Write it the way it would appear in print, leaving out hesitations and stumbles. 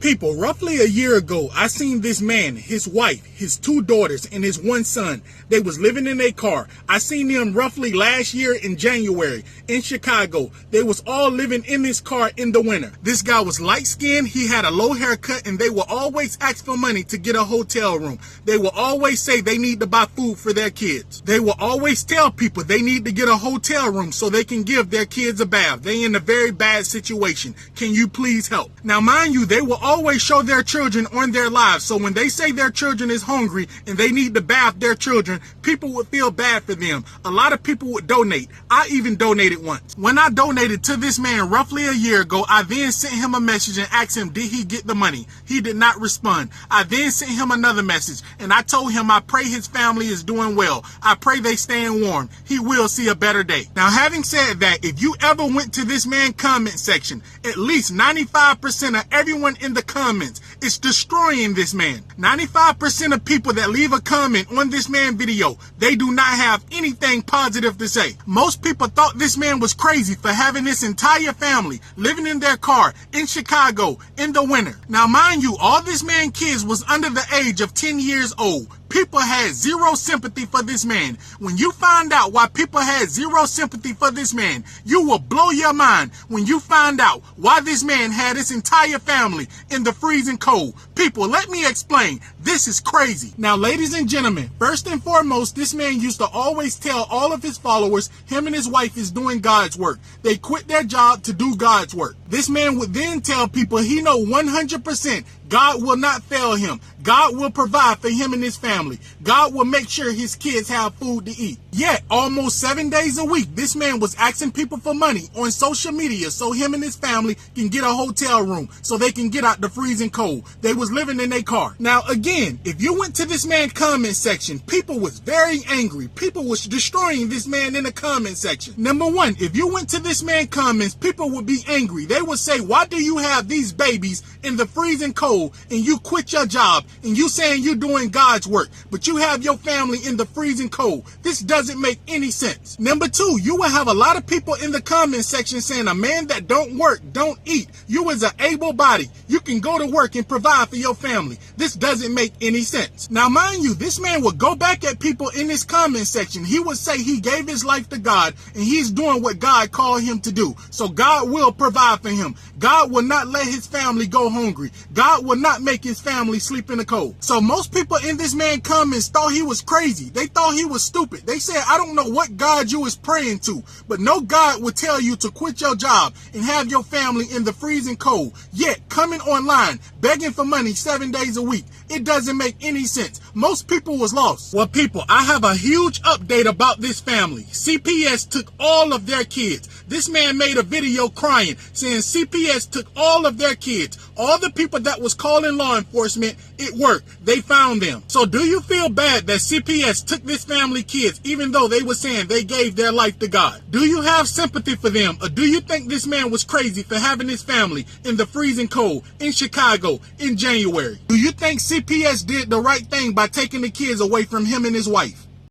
People, roughly a year ago, I seen this man, his wife, his 2 daughters, and his 1 son. They was living in a car. I seen them roughly last year in January in Chicago. They was all living in this car in the winter. This guy was light-skinned, he had a low haircut, and they will always ask for money to get a hotel room. They will always say they need to buy food for their kids. They will always tell people they need to get a hotel room so they can give their kids a bath. They in a very bad situation. Can you please help? Now, mind you, they will always show their children on their lives. So when they say their children is hungry and they need to bath their children, people would feel bad for them. A lot of people would donate. I even donated once. When I donated to this man roughly a year ago, I then sent him a message and asked him, did he get the money? He did not respond. I then sent him another message and I told him I pray his family is doing well. I pray they staying warm. He will see a better day. Now, having said that, if you ever went to this man's comment section, at least 95% of everyone in the comments is destroying this man. 95% of people that leave a comment on this man video, they do not have anything positive to say. Most people thought this man was crazy for having this entire family living in their car in Chicago in the winter. Now, mind you, all this man kids was under the age of 10 years old. People had zero sympathy for this man. When you find out why people had zero sympathy for this man, you will blow your mind when you find out why this man had his entire family in the freezing cold. People, let me explain. This is crazy. Now, ladies and gentlemen, first and foremost, this man used to always tell all of his followers him and his wife is doing God's work. They quit their job to do God's work. This man would then tell people he know 100% God will not fail him. God will provide for him and his family. God will make sure his kids have food to eat. Yet, almost 7 days a week, this man was asking people for money on social media so him and his family can get a hotel room, so they can get out the freezing cold. They was living in their car. Now, again, if you went to this man's comment section, people was very angry. People was destroying this man in the comment section. Number one, if you went to this man's comments, people would be angry. They would say, why do you have these babies in the freezing cold and you quit your job and you saying you're doing God's work, but you have your family in the freezing cold? This doesn't make any sense. Number two, you will have a lot of people in the comment section saying a man that don't work, don't eat. You as an able body, you can go to work and provide for your family. This doesn't make any sense. Now, mind you, this man would go back at people in this comment section. He would say he gave his life to God and he's doing what God called him to do. So God will provide for him. God will not let his family go hungry. God will not make his family sleep in the cold. So most people in this man comments thought he was crazy. They thought he was stupid. They said, I don't know what God you is praying to, but no God would tell you to quit your job and have your family in the freezing cold, yet coming online begging for money 7 days a week. It doesn't make any sense. Most people was lost. Well, people, I have a huge update about this family. CPS took all of their kids. This man made a video crying, saying CPS took all of their kids. All the people that was calling law enforcement, it worked. They found them. So do you feel bad that CPS took this family kids, even though they were saying they gave their life to God? Do you have sympathy for them, or do you think this man was crazy for having his family in the freezing cold in Chicago in January? Do you think CPS did the right thing by taking the kids away from him and his wife?